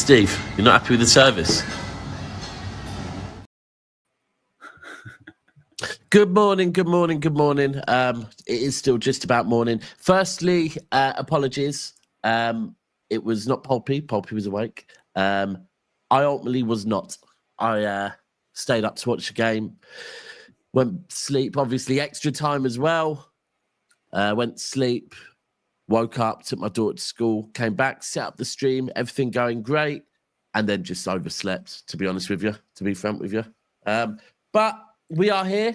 Steve, you're not happy with the service? Good morning. It is still just about morning. Firstly, apologies. It was not Pulpy. Pulpy was awake. I ultimately was not. I stayed up to watch the game. Went to sleep, obviously extra time as well. Went to sleep, woke up, took my daughter to school, came back, set up the stream, everything going great, and then just overslept, to be honest with you, to be frank with you. But we are here,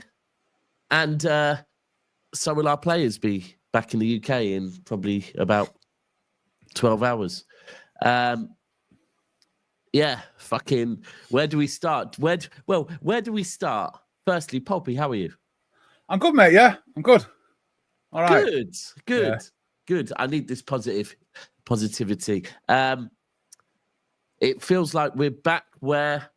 and so will our players be back in the UK in probably about 12 hours. Yeah, fucking, where do we start? Where do we start? Firstly, Poppy, how are you? I'm good, mate, yeah, I'm good. All right. Good. I need this positivity. It feels like we're back where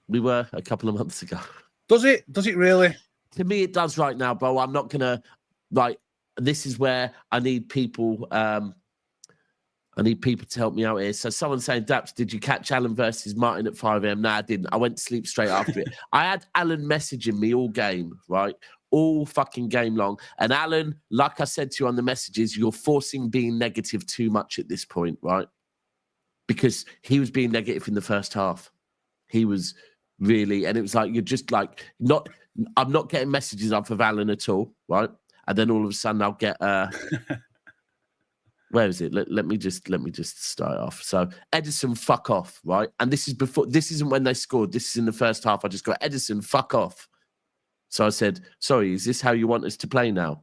we were a couple of months ago. Does it? Does it really? To me, it does right now, bro. I'm not gonna this is where I need people. I need people to help me out here. So someone's saying, Daps, did you catch Alan versus Martin at 5 a.m? No, I didn't. I went to sleep straight after it. I had Alan messaging me all game, right? All fucking game long. And Alan, like I said to you on the messages, you're forcing being negative too much at this point, right? Because he was being negative in the first half. He was really, and it was like, you're just like, I'm not getting messages off of Alan at all, right? And then all of a sudden I'll get, where is it? Let me just start off. So Ederson, fuck off, right? And this isn't when they scored. This is in the first half. I just got Ederson, fuck off. So I said, sorry, is this how you want us to play now?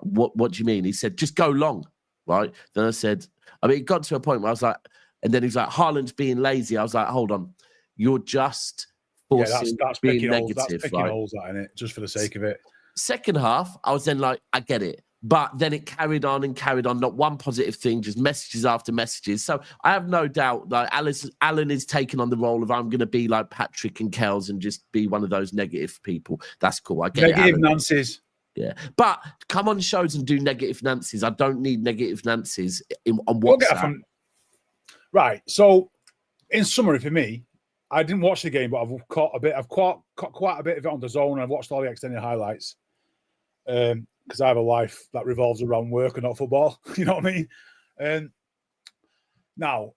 What do you mean? He said, just go long, right? Then I said, it got to a point where I was like, and then he's like, Haaland's being lazy. I was like, hold on, you're just forcing that's being picking negative, holes, that's picking right? holes out in it, just for the sake of it. Second half, I was then like, I get it. But then it carried on, not one positive thing, just messages after messages. So I have no doubt like Alan is taking on the role of I'm going to be like Patrick and Kells and just be one of those negative people. That's cool. I get negative it. Nancy's. Yeah. But come on shows and do negative Nancy's. I don't need negative Nancy's on WhatsApp. Right. So in summary for me, I didn't watch the game, but I've caught quite a bit of it on the zone. I've watched all the extended highlights. Because I have a life that revolves around work and not football. You know what I mean? Now,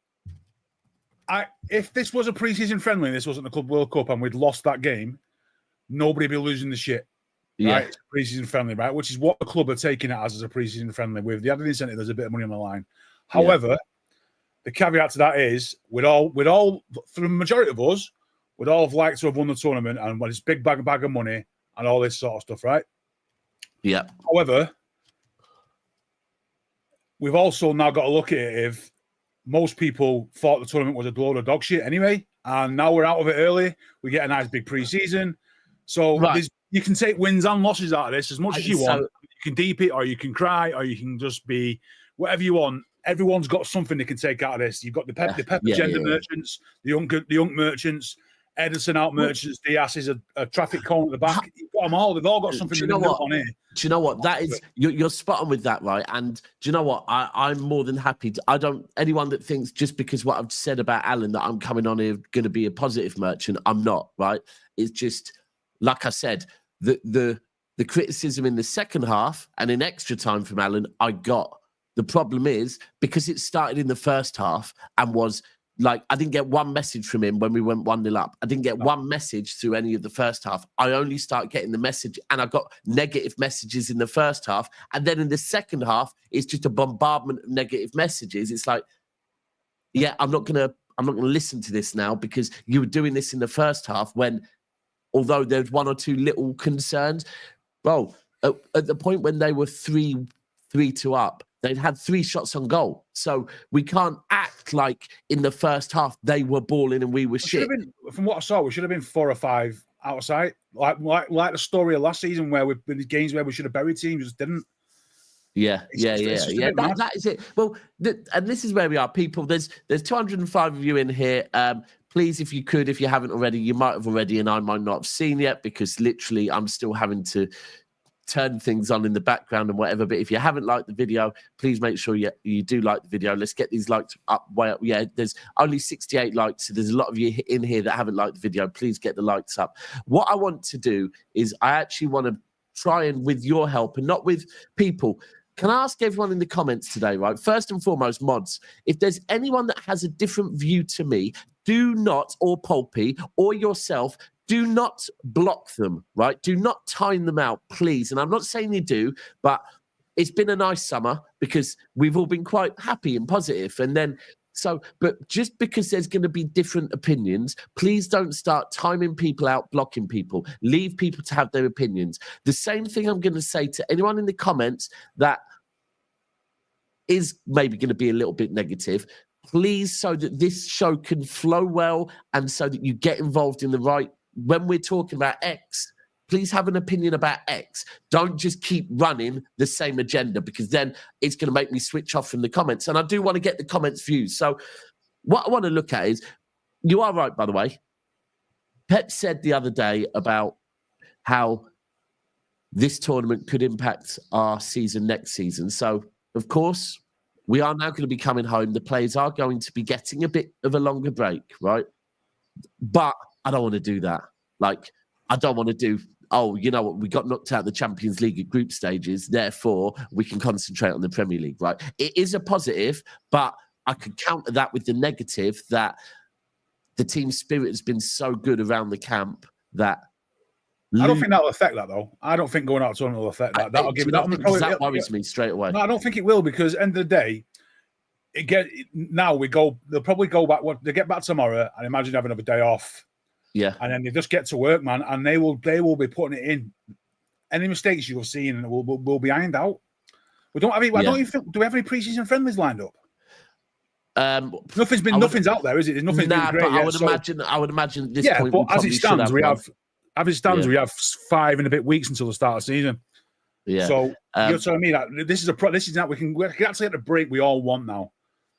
if this was a preseason friendly and this wasn't the Club World Cup and we'd lost that game, nobody would be losing the shit. Yeah. Right? It's preseason friendly, right? Which is what the club are taking it as a preseason friendly. With the added incentive, there's a bit of money on the line. However, the caveat to that is we'd all, for the majority of us, would all have liked to have won the tournament and won this big bag of money and all this sort of stuff, right? Yeah. However, we've also now got to look at it if most people thought the tournament was a load of dog shit anyway, and now we're out of it early. We get a nice big pre-season. So you can take wins and losses out of this as much as you want. You can deep it, or you can cry, or you can just be whatever you want. Everyone's got something they can take out of this. You've got the Pep agenda merchants, the young merchants, Ederson out merchants, Diaz is a traffic cone at the back. You've got them all. They've all got something on here. Do you know what? That is, you're spot on with that, right? And do you know what? I'm more than happy to, anyone that thinks just because what I've said about Alan that I'm coming on here going to be a positive merchant, I'm not, right? It's just, like I said, the criticism in the second half and in extra time from Alan, I got. The problem is, because it started in the first half and was like, I didn't get one message from him when we went 1-0 up. I didn't get one message through any of the first half. I only start getting the message, and I got negative messages in the first half. And then in the second half, it's just a bombardment of negative messages. It's like, yeah, I'm not gonna listen to this now because you were doing this in the first half when, although there's one or two little concerns, bro, at the point when they were 3-2 up, they'd had 3 shots on goal. So we can't act like in the first half they were balling and we were shit. From what I saw, we should have been 4 or 5 outside. Like the story of last season where we've been in games where we should have buried teams, just didn't. Yeah. That is it. Well, and this is where we are, people. There's 205 of you in here. Please, if you could, if you haven't already, you might have already, and I might not have seen yet because literally I'm still having to turn things on in the background and whatever. But if you haven't liked the video, please make sure you do like the video. Let's get these likes up way up. Yeah, there's only 68 likes, so there's a lot of you in here that haven't liked the video. Please get the likes up. What I want to do is I actually want to try and, with your help and not with people, can I ask everyone in the comments today, right? First and foremost, mods, if there's anyone that has a different view to me, do not, or Pulpy, or yourself, do not block them, right? Do not time them out, please. And I'm not saying you do, but it's been a nice summer because we've all been quite happy and positive. And then, but just because there's going to be different opinions, please don't start timing people out, blocking people. Leave people to have their opinions. The same thing I'm going to say to anyone in the comments that is maybe going to be a little bit negative, please, so that this show can flow well and so that you get involved in the right, when we're talking about X, please have an opinion about X. Don't just keep running the same agenda, because then it's going to make me switch off from the comments. And I do want to get the comments views. So what I want to look at is, you are right, by the way. Pep said the other day about how this tournament could impact our season next season. So, of course, we are now going to be coming home. The players are going to be getting a bit of a longer break, right? But I don't want to do that. Like, I don't want to do, oh, you know what, we got knocked out of the Champions League at group stages, therefore we can concentrate on the Premier League, right? It is a positive, but I could counter that with the negative that the team spirit has been so good around the camp that... I don't think that'll affect that, though. I don't think going out to tournament will affect that. That worries me straight away. No, I don't think it will, because at the end of the day, they'll probably go back. They get back tomorrow, and imagine having another day off. Yeah, and then they just get to work, man, and they will be putting it in. Any mistakes you've seen will be ironed out. We don't have any. Do we have any preseason friendlies lined up? Nothing's out there, is it? There's nothing. Nah, great but yet, I would imagine at this point. Yeah, but as it stands, we have 5 and a bit weeks until the start of the season. Yeah. So you're telling me that this is that we can actually get the break we all want now.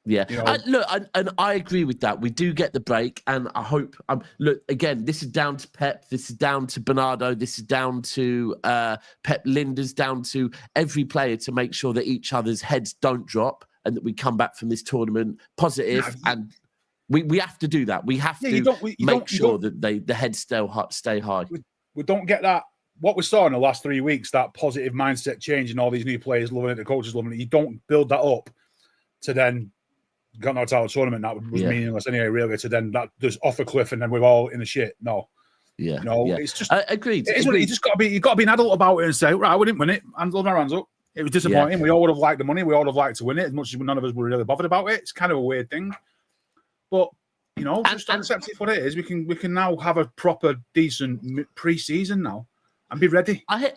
Yeah. You know? And I agree with that. We do get the break, and I hope. Look, again, this is down to Pep. This is down to Bernardo. This is down to Pep Linders. Down to every player to make sure that each other's heads don't drop, and that we come back from this tournament positive and. We have to do that. We have to make sure that the heads stay high. We don't get that. What we saw in the last 3 weeks, that positive mindset change and all these new players loving it, the coaches loving it. You don't build that up to then got knocked out of the tournament. That was meaningless anyway, really. To then that just off a cliff and then we're all in the shit. No. Yeah. It's just agreed. You just got to be an adult about it and say, right, we didn't win it. Hands up, our hands up. It was disappointing. Yeah. We all would have liked the money. We all would have liked to win it, as much as none of us were really bothered about it. It's kind of a weird thing. But just accept it for what it is. We can now have a proper, decent pre-season now and be ready. I hear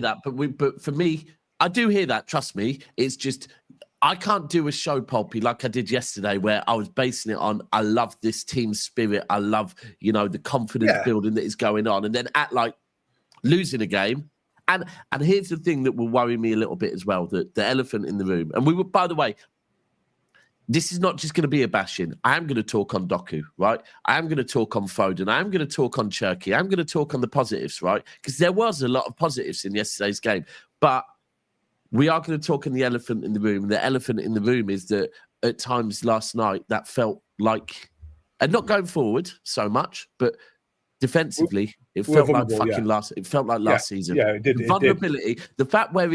that. But for me, I do hear that. Trust me. It's just I can't do a show, Pulpy, like I did yesterday, where I was basing it on I love this team spirit. I love the confidence building that is going on, and then act like losing a game. And here's the thing that will worry me a little bit as well: the elephant in the room. And we were, by the way. This is not just going to be a bashing. I am going to talk on Doku, right? I am going to talk on Foden. I am going to talk on Cherki. I'm going to talk on the positives, right? Because there was a lot of positives in yesterday's game. But we are going to talk on the elephant in the room. And the elephant in the room is that at times last night that felt like, and not going forward so much, but defensively, it felt like last season. Yeah, it did. The vulnerability, the fact where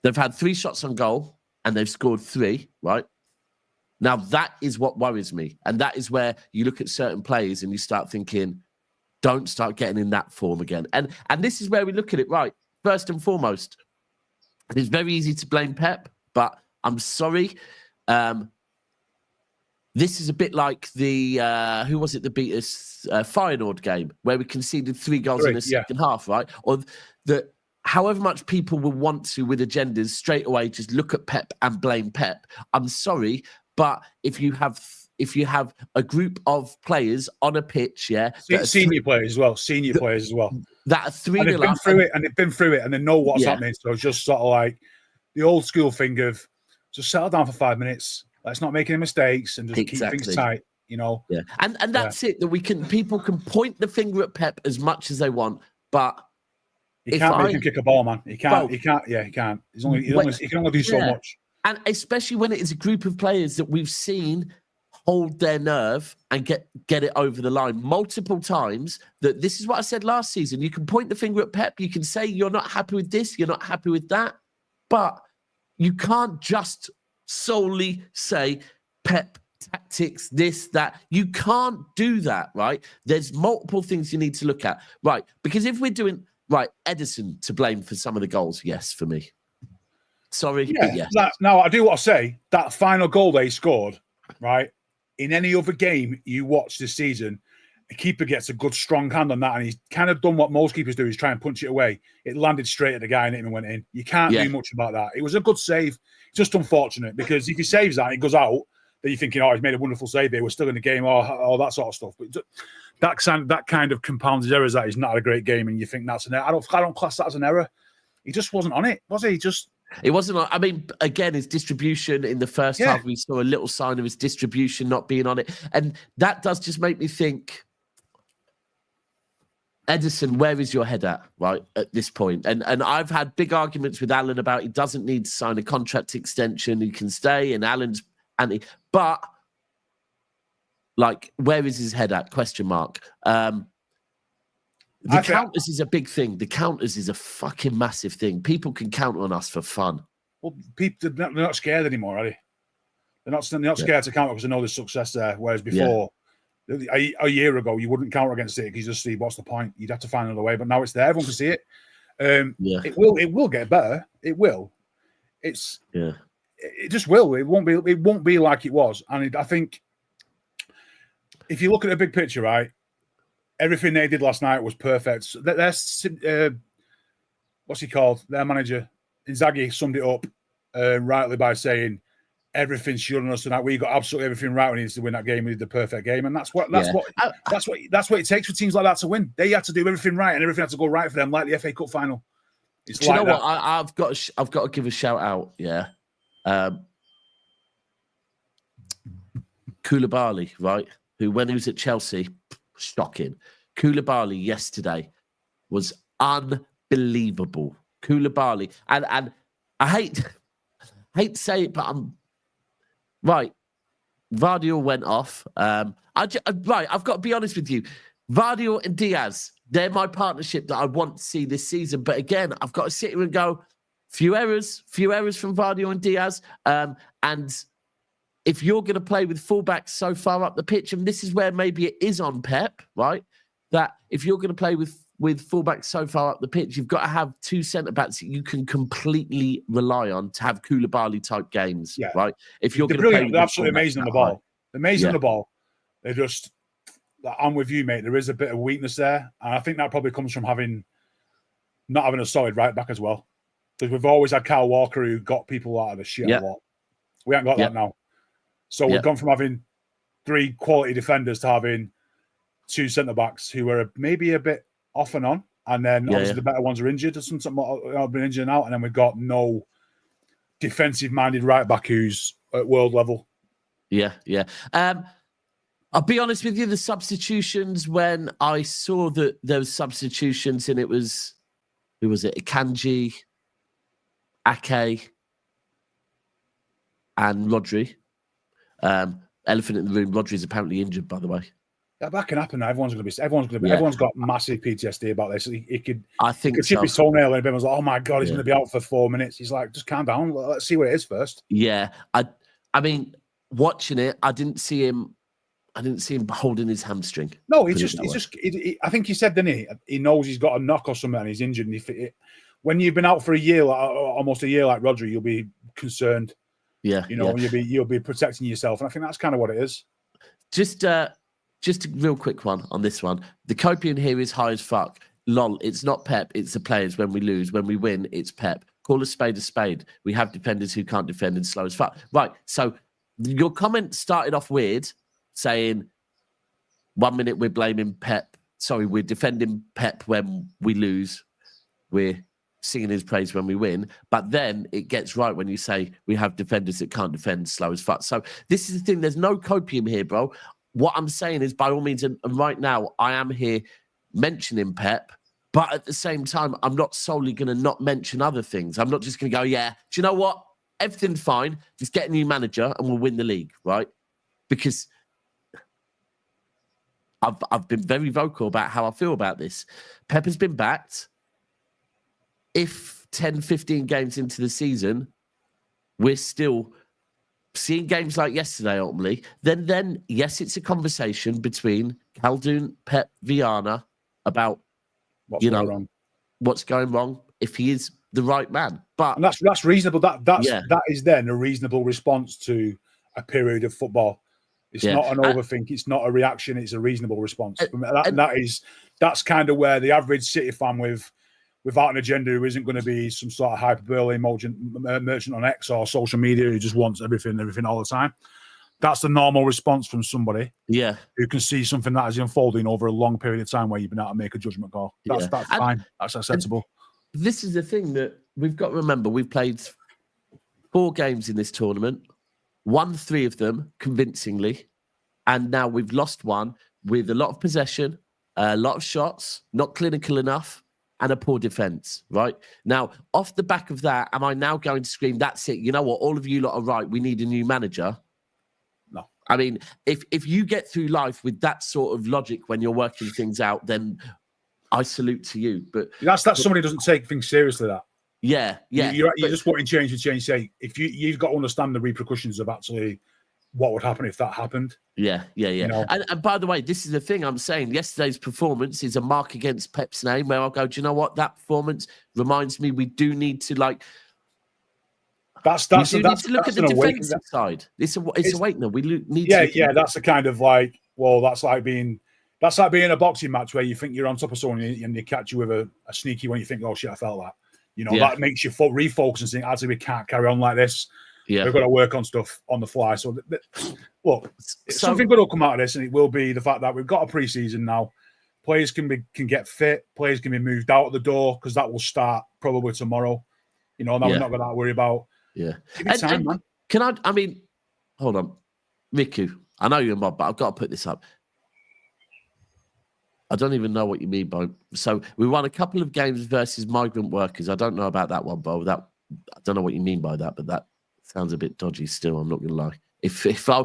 they've had 3 shots on goal and they've scored 3, right? Now, that is what worries me. And that is where you look at certain players and you start thinking, don't start getting in that form again. And this is where we look at it, right? First and foremost, it's very easy to blame Pep, but I'm sorry. This is a bit like the, who was it that beat us? Feyenoord game, where we conceded 3 goals in the second half, right? Or that however much people will want to, with agendas, straight away just look at Pep and blame Pep. I'm sorry, but if you have a group of players on a pitch, senior players as well, that are 3-0 and they've been through it, and they know what's happening. So it's just sort of like the old school thing of just settle down for 5 minutes. Let's not make any mistakes and just keep things tight. Yeah, and that's it. That people can point the finger at Pep as much as they want, but You can't make him kick a ball, man. He can't. He can't. Yeah, he can't. He can only do so much. And especially when it is a group of players that we've seen hold their nerve and get it over the line multiple times. That this is what I said last season. You can point the finger at Pep. You can say you're not happy with this. You're not happy with that. But you can't just solely say Pep tactics, this, that. You can't do that, right? There's multiple things you need to look at, right? Because if we're doing... Right, Ederson to blame for some of the goals. Yes, for me. Sorry, but yes. Now, I do want to say that final goal they scored, right? In any other game you watch this season, a keeper gets a good, strong hand on that, and he's kind of done what most keepers do, is try and punch it away. It landed straight at the guy and it went in. You can't do much about that. It was a good save. Just unfortunate, because if he saves that, it goes out, then you're thinking, oh, he's made a wonderful save here. We're still in the game, or all that sort of stuff. But that kind of compounds his errors. That is not a great game, and you think that's an error. I don't class that as an error. He just wasn't on it, was he? It wasn't on. I mean, again, his distribution in the first half, we saw a little sign of his distribution not being on it, and that does just make me think, Ederson, where is your head at, right, at this point? And I've had big arguments with Alan about he doesn't need to sign a contract extension. He can stay, and Alan's anti. But, like, where is his head at? Question mark. The counters is a big thing. The counters is a fucking massive thing. People can count on us for fun. Well, people, they're not scared anymore, are they? They're not scared to counter because they know there's success there. Whereas before, a year ago, you wouldn't counter against it because you just see what's the point. You'd have to find another way. But now it's there. Everyone can see it. It will get better. It will. It just will. It won't be like it was. And I think if you look at the big picture, right, everything they did last night was perfect. What's he called? Their manager, Inzaghi, summed it up rightly by saying everything's showing us tonight. We got absolutely everything right. We needed to win that game. We did the perfect game, and that's what it takes for teams like that to win. They had to do everything right, and everything had to go right for them, like the FA Cup final. Do you know what? I've got to give a shout out. Yeah, Koulibaly, right? Who, when he was at Chelsea, shocking. Koulibaly yesterday was unbelievable. Koulibaly, and I hate to say it, but I'm right. Vardy went off. I've got to be honest with you. Vardy and Diaz, they're my partnership that I want to see this season. But again, I've got to sit here and go, few errors from Vardy and Diaz, and if you're going to play with fullbacks so far up the pitch, and this is where maybe it is on Pep, right? That if you're going to play with fullbacks so far up the pitch, you've got to have two centre-backs that you can completely rely on to have Koulibaly-type games, right? If you're going to play... They're absolutely amazing on the ball. They're amazing on the ball. They're just... I'm with you, mate. There is a bit of weakness there, and I think that probably comes from not having a solid right-back as well. Because we've always had Kyle Walker who got people out of the shit a lot. We haven't got that now. So we've gone from having 3 quality defenders to having 2 centre-backs who are maybe a bit off and on. And then obviously the better ones are injured. Some have been injured out. And then we've got no defensive-minded right-back who's at world level. Yeah. I'll be honest with you, the substitutions, when I saw that there was substitutions and it was, who was it? Akanji, Ake, and Rodri. Elephant in the room. Rodri's apparently injured, by the way. That can happen. Everyone's got massive PTSD about this. He could chip his toenail and everyone's like, "Oh my god, he's going to be out for 4 minutes." He's like, "Just calm down. Let's see what it is first." Yeah, I mean, watching it, I didn't see him holding his hamstring. No, I think he said, didn't he? He knows he's got a knock or something and he's injured. And when you've been out for a year, almost a year, like Rodri, you'll be concerned. Yeah, you'll be protecting yourself, and I think that's kind of what it is. Just a real quick one on this one. The copium here is high as fuck. Lol, it's not Pep, it's the players. When we lose, when we win, it's Pep. Call a spade a spade. We have defenders who can't defend and slow as fuck. Right, so your comment started off weird, saying 1 minute we're blaming Pep. Sorry, we're defending Pep when we lose. We're singing his praise when we win. But then it gets right when you say we have defenders that can't defend, slow as fuck. So this is the thing. There's no copium here, bro. What I'm saying is, by all means, and right now I am here mentioning Pep, But at the same time, I'm not solely going to not mention other things. I'm not just going to go, yeah, do you know what? Everything's fine. Just get a new manager and we'll win the league, right? Because I've been very vocal about how I feel about this. Pep has been backed. If 10, 15 games into the season, we're still seeing games like yesterday, ultimately, then yes, it's a conversation between Khaldoon, Pep, Viana about what's going wrong, if he is the right man. But and that's reasonable. That is then a reasonable response to a period of football. It's not an overthink. It's not a reaction. It's a reasonable response. That's kind of where the average City fan without an agenda, who isn't going to be some sort of hyperbole merchant on X or social media, who just wants everything all the time. That's the normal response from somebody who can see something that is unfolding over a long period of time where you've been able to make a judgment call. That's fine. That's acceptable. This is the thing that we've got to remember. We've played 4 games in this tournament, won 3 of them convincingly, and now we've lost 1 with a lot of possession, a lot of shots, not clinical enough, and a poor defence, right? Now, off the back of that, am I now going to scream, that's it, you know what, all of you lot are right, we need a new manager? No. I mean, if you get through life with that sort of logic when you're working things out, then I salute to you. But that's somebody who doesn't take things seriously, that. Yeah. You're just wanting change for change sake. If you've got to understand the repercussions of actually what would happen if that happened. Yeah. You know? And by the way, this is the thing I'm saying. Yesterday's performance is a mark against Pep's name, where I'll go, do you know what? That performance reminds me we do need to need to look at the defensive side. It's a awakener. We need to. Yeah. That's a kind of like, well, that's like being a boxing match where you think you're on top of someone and they catch you with a sneaky when you think, oh shit, I felt that. You know, that makes you refocus and think, actually, we can't carry on like this. Yeah. We've got to work on stuff on the fly. So, look, something good will come out of this, and it will be the fact that we've got a pre-season now. Players can get fit. Players can be moved out of the door, because that will start probably tomorrow. You know, now we're not going to worry about. Yeah. Give me time, man. I mean, hold on. Riku, I know you're a mob, but I've got to put this up. I don't even know what you mean by. So we won a couple of games versus migrant workers. I don't know about that one, Bo. I don't know what you mean by that, but that sounds a bit dodgy still. I'm not going to lie. If I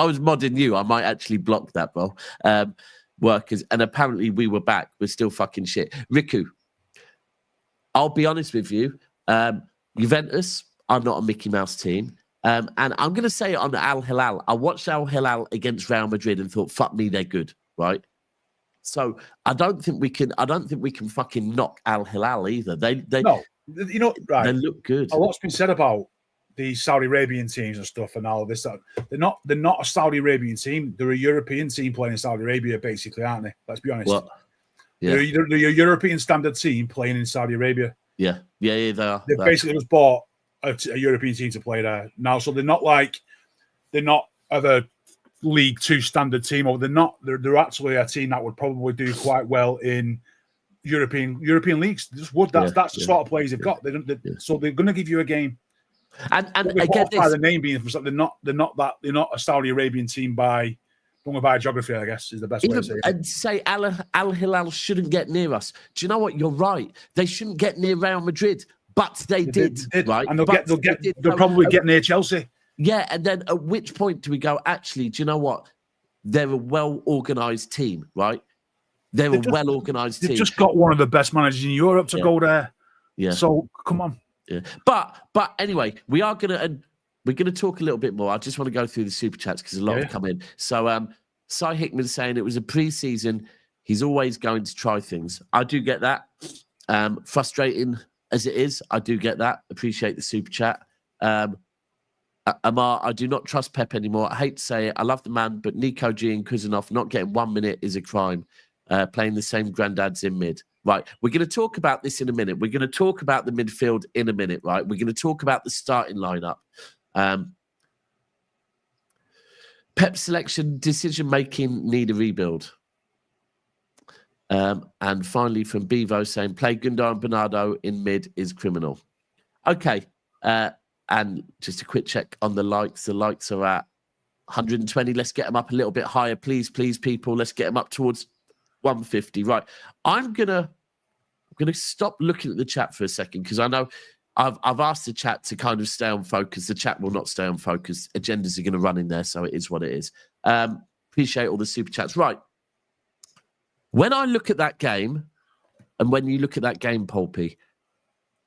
was modding you, I might actually block that, Bo. Workers, and apparently we were back. We're still fucking shit. Riku, I'll be honest with you. Juventus are not a Mickey Mouse team. And I'm going to say it on Al Hilal. I watched Al Hilal against Real Madrid and thought, fuck me, they're good, right? So I don't think we can fucking knock Al Hilal either. They no, you know, right? They look good. A lot's been said about the Saudi Arabian teams and stuff and all this. They're not a Saudi Arabian team. They're a European team playing in Saudi Arabia, basically, aren't they? Let's be honest. Well, yeah. They're a European standard team playing in Saudi Arabia. Yeah, they are. They basically just bought a European team to play there now, so they're not of a League 2 standard team, or they're actually a team that would probably do quite well in European leagues. That's the sort of players they've got. So they're going to give you a game. And again, the name being they're not a Saudi Arabian team by geography, I guess, is the best way to say it. And say Al Hilal shouldn't get near us. Do you know what? You're right. They shouldn't get near Real Madrid, but they did, right? And they'll probably get near Chelsea. Yeah, and then at which point do we go, actually, do you know what? They're a well-organised team, right? They're a well-organised team. They've just got one of the best managers in Europe to go there. Yeah. So, come on. Yeah. But anyway, we're gonna talk a little bit more. I just want to go through the super chats because a lot have come in. So Cy Hickman's saying it was a pre-season. He's always going to try things. I do get that. Frustrating as it is, I do get that. Appreciate the super chat. Amar, I do not trust Pep anymore. I hate to say it. I love the man, but Nico G and Kuzanov not getting 1 minute is a crime. Playing the same granddads in mid. Right, we're going to talk about this in a minute. We're going to talk about the midfield in a minute, right? We're going to talk about the starting lineup. Pep selection, decision-making need a rebuild. And finally from Bevo saying, play Gundar and Bernardo in mid is criminal. Okay, and just a quick check on the likes. The likes are at 120. Let's get them up a little bit higher. Please, people. Let's get them up towards 150. Right. I'm going to going to stop looking at the chat for a second because I know I've asked the chat to kind of stay on focus. The chat will not stay on focus. Agendas are going to run in there, so it is what it is. Appreciate all the super chats. Right. When I look at that game, and when you look at that game, Pulpy,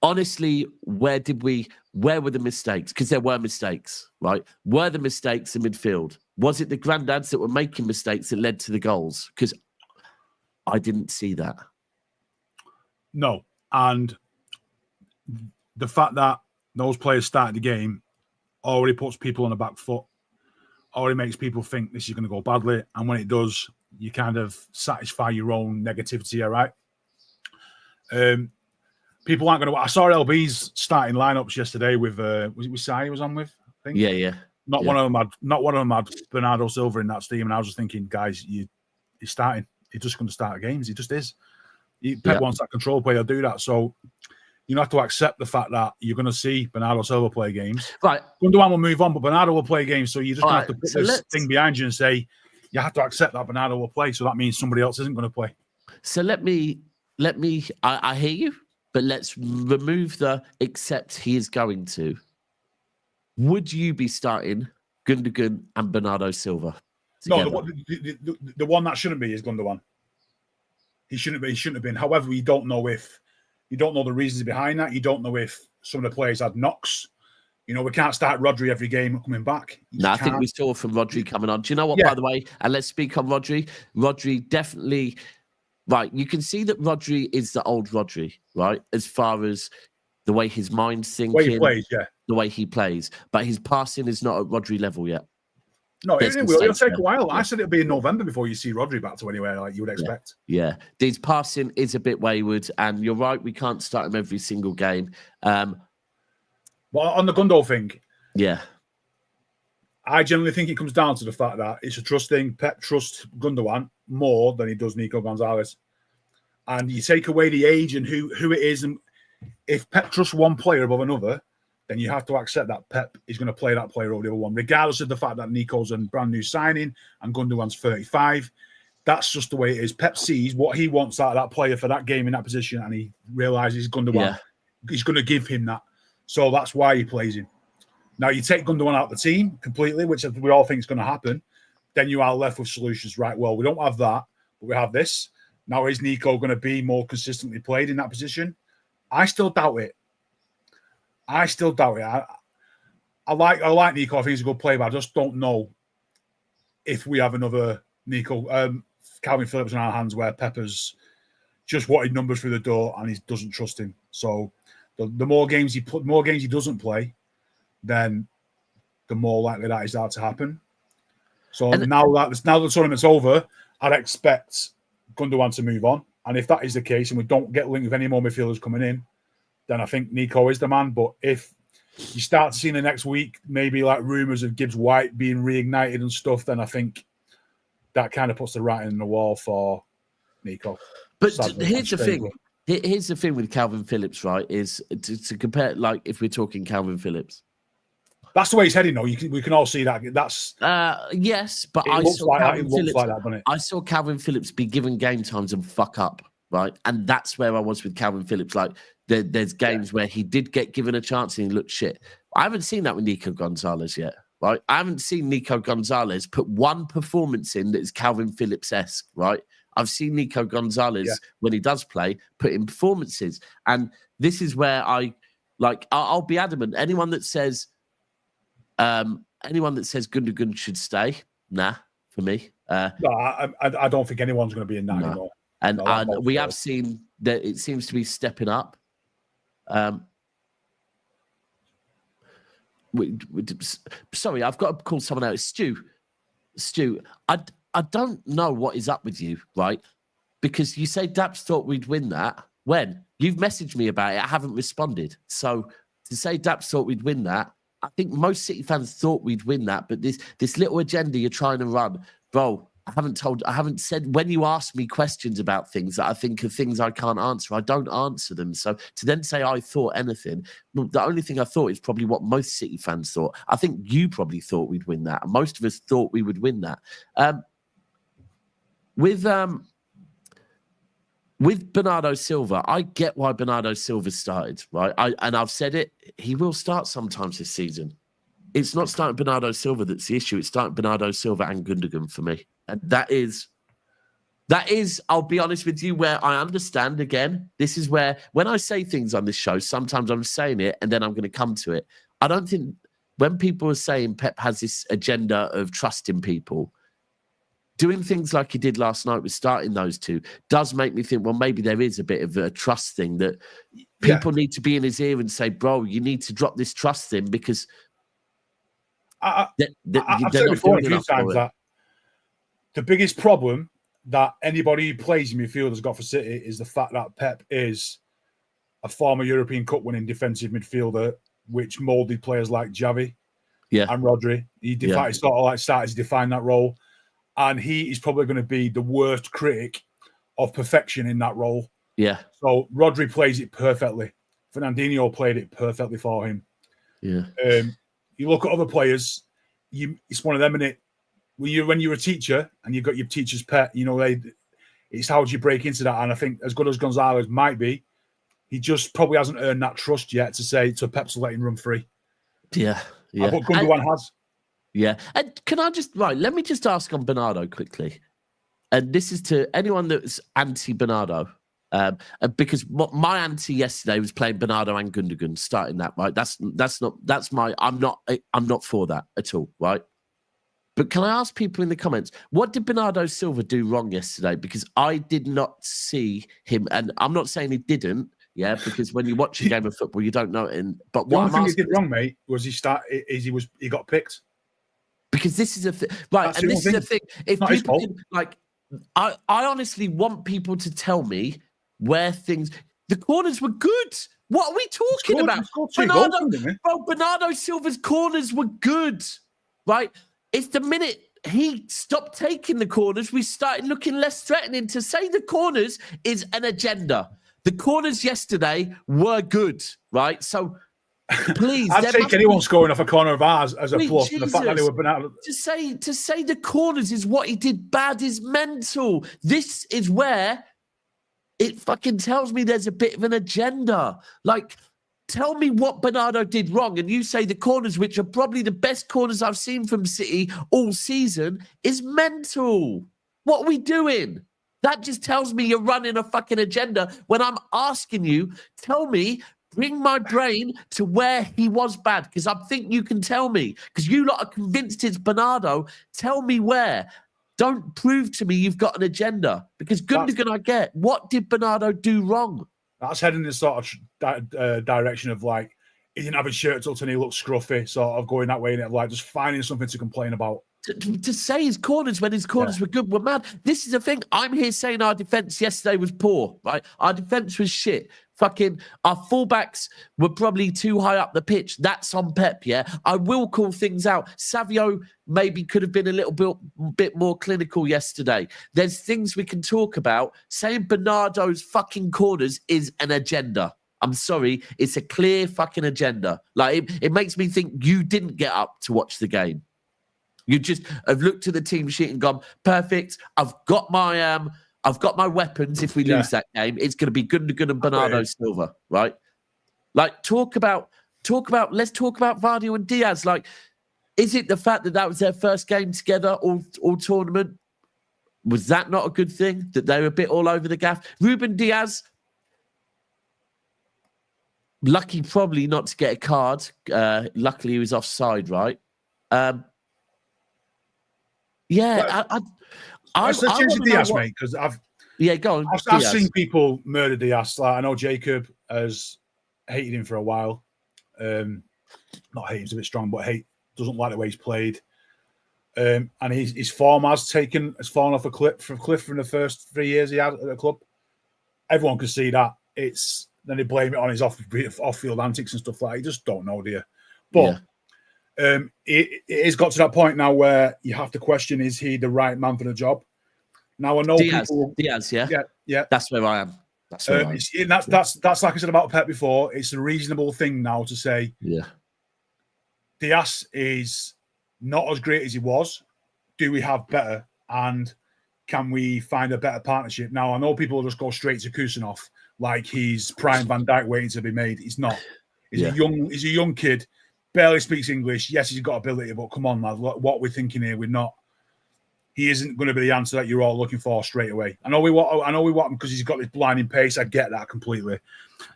honestly, where were the mistakes? Because there were mistakes, right? Were the mistakes in midfield? Was it the granddads that were making mistakes that led to the goals? Because I didn't see that. No. And the fact that those players started the game already puts people on the back foot, already makes people think this is going to go badly. And when it does, you kind of satisfy your own negativity, all right? People aren't going to... I saw LB's starting lineups yesterday with... was it with Sai he was on with? I think? Yeah. Not one of them had Bernardo Silva in that team, and I was just thinking, guys, he's starting. He's just going to start games. He just is. Pep wants that control player to do that. So you have to accept the fact that you're going to see Bernardo Silva play games. Right. Gundogan will move on, but Bernardo will play games. So you just have to put this thing behind you and say, you have to accept that Bernardo will play. So that means somebody else isn't going to play. So let me, I hear you, but let's remove the except he is going to. Would you be starting Gundogan and Bernardo Silva together? No, the one that shouldn't be is Gundogan. He shouldn't have been. However, you don't know the reasons behind that. You don't know if some of the players had knocks. You know, we can't start Rodri every game coming back. No, I think we saw from Rodri coming on. Do you know what, by the way, and let's speak on Rodri. Rodri definitely, right, you can see that Rodri is the old Rodri, right? As far as the way his mind's thinking. The way he plays, the way he plays, but his passing is not at Rodri level yet. No, it'll take a while. I said it'll be in November before you see Rodri back to anywhere like you would expect. Yeah. His passing is a bit wayward, and you're right, we can't start him every single game. Well, on the Gundo thing, I generally think it comes down to the fact that it's a trust thing. Pep trusts Gundogan more than he does Nico Gonzalez. And you take away the age and who it is, and if Pep trusts one player above another, then you have to accept that Pep is going to play that player over the other one, regardless of the fact that Nico's a brand new signing and Gundogan's 35. That's just the way it is. Pep sees what he wants out of that player for that game in that position, and he realizes Gundogan, he's going to give him that. So that's why he plays him. Now, you take Gundogan out of the team completely, which we all think is going to happen, then you are left with solutions. Right, well, we don't have that, but we have this. Now, is Nico going to be more consistently played in that position? I still doubt it. I like Nico. I think he's a good player, but I just don't know if we have another Nico, Calvin Phillips in our hands where Pepper's just wanted numbers through the door and he doesn't trust him. So the more games he doesn't play, then the more likely that is that to happen. So now the tournament's over, I'd expect Gundogan to move on. And if that is the case and we don't get linked with any more midfielders coming in, then I think Nico is the man. But if you start seeing the next week, maybe like rumours of Gibbs White being reignited and stuff, then I think that kind of puts the writing on the wall for Nico. But here's the thing. Here's the thing with Calvin Phillips, right, is to compare, like, if we're talking Calvin Phillips. That's the way he's heading, though. We can all see that. That's yes, but I saw Calvin Phillips be given game times and fuck up, right? And that's where I was with Calvin Phillips. Like, there's games where he did get given a chance and he looked shit. I haven't seen that with Nico Gonzalez yet, right? I haven't seen Nico Gonzalez put one performance in that is Calvin Phillips-esque, right? I've seen Nico Gonzalez, when he does play, put in performances. And this is where I'll be adamant. Anyone that says Gundogan should stay, nah, for me. No, I don't think anyone's going to be in that anymore. And we have seen that it seems to be stepping up. Sorry, I've got to call someone out. Stu, I don't know what is up with you, right? Because you say Daps thought we'd win that. When? You've messaged me about it. I haven't responded. So to say Daps thought we'd win that, I think most City fans thought we'd win that. But this little agenda you're trying to run, bro, I haven't said, when you ask me questions about things that I think are things I can't answer, I don't answer them. So to then say I thought anything, the only thing I thought is probably what most City fans thought. I think you probably thought we'd win that. Most of us thought we would win that. With with Bernardo Silva, I get why Bernardo Silva started, right? And I've said it, he will start sometimes this season. It's not starting Bernardo Silva that's the issue. It's starting Bernardo Silva and Gundogan for me. And that is, I'll be honest with you, where I understand again. This is where, when I say things on this show, sometimes I'm saying it and then I'm going to come to it. I don't think, when people are saying Pep has this agenda of trusting people, doing things like he did last night with starting those two does make me think, well, maybe there is a bit of a trust thing that people need to be in his ear and say, bro, you need to drop this trust thing because I've said before a few times that the biggest problem that anybody who plays in midfield has got for City is the fact that Pep is a former European Cup winning defensive midfielder, which moulded players like Xavi and Rodri. He sort of like started to define that role. And he is probably going to be the worst critic of perfection in that role. Yeah. So Rodri plays it perfectly. Fernandinho played it perfectly for him. Yeah. You look at other players, it's one of them, innit? When you're a teacher and you've got your teacher's pet, it's how do you break into that? And I think as good as Gonzalez might be, he just probably hasn't earned that trust yet to say to Pep to let him run free. Yeah. But Gundogan has. Yeah. And can I let me just ask on Bernardo quickly. And this is to anyone that's anti-Bernardo. Because my anti yesterday was playing Bernardo and Gundogan, starting that, right? I'm not for that at all, right? But can I ask people in the comments, what did Bernardo Silva do wrong yesterday? Because I did not see him, and I'm not saying he didn't, because when you watch a game of football, you don't know it. But what the only thing he did wrong, mate, was he got picked. Because this is a thing, right? That's and this is the thing. If people can, I honestly want people to tell me where the corners were good. What are we talking about? Bernardo Silva's corners were good, right? It's the minute he stopped taking the corners, we started looking less threatening. To say the corners is an agenda. The corners yesterday were good, right? So please, I'd take anyone scoring off a corner of ours as a plus. The fact that they were Bernardo. To say the corners is what he did bad is mental. This is where it fucking tells me there's a bit of an agenda. Like, tell me what Bernardo did wrong, and you say the corners, which are probably the best corners I've seen from City all season, is mental. What are we doing? That just tells me you're running a fucking agenda. When I'm asking you, tell me, bring my brain to where he was bad, because I think you can tell me, because you lot are convinced it's Bernardo. Tell me where. Don't prove to me you've got an agenda, because Gundogan I get. What did Bernardo do wrong? That's heading in the sort of direction of like, he didn't have his shirt tucked and he looked scruffy, sort of going that way, and like just finding something to complain about. To say his corners when his corners were good, were mad. This is the thing. I'm here saying our defence yesterday was poor, right? Our defence was shit. Fucking our fullbacks were probably too high up the pitch. That's on Pep, yeah? I will call things out. Savio maybe could have been a little bit more clinical yesterday. There's things we can talk about. Saying Bernardo's fucking corners is an agenda. I'm sorry. It's a clear fucking agenda. Like, it makes me think you didn't get up to watch the game. You just have looked at the team sheet and gone, perfect. I've got my weapons. If we lose that game, it's going to be Gundogan and Bernardo Silva, right? Like, let's talk about Vardy and Diaz. Like, is it the fact that was their first game together all tournament? Was that not a good thing, that they were a bit all over the gaff? Ruben Diaz, lucky probably not to get a card. Luckily he was offside, right? Let's change the Diaz, mate, because go on. I've seen people murder Diaz. Like, I know Jacob has hated him for a while. Not hating's a bit strong, but doesn't like the way he's played. And his form has fallen off a cliff from the first 3 years he had at the club. Everyone can see that. Then they blame it on his off-field antics and stuff like that. You just don't know, do you? But it has got to that point now where you have to question, is he the right man for the job? Now, I know Diaz, yeah. That's where I am. That's like I said about Pep before. It's a reasonable thing now to say, Diaz is not as great as he was. Do we have better? And can we find a better partnership? Now, I know people will just go straight to Kusanov like he's prime Van Dijk waiting to be made. He's not. He's a young kid, barely speaks English. Yes, he's got ability, but come on, lad, what we're thinking here, we're not. He isn't going to be the answer that you're all looking for straight away. I know we want him because he's got this blinding pace. I get that completely.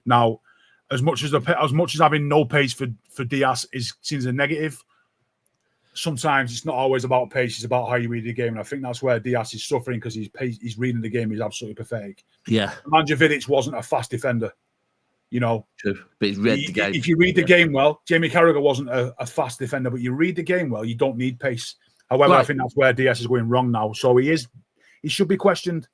Now, as much as having no pace for Diaz is seen as a negative, sometimes it's not always about pace. It's about how you read the game, and I think that's where Diaz is suffering because he's reading the game is absolutely pathetic. Yeah, Managerial wasn't a fast defender, you know. True, but he read the game. If you read the game well, Jamie Carragher wasn't a fast defender, but you read the game well, you don't need pace. However, I think that's where Diaz is going wrong now. So he should be questioned.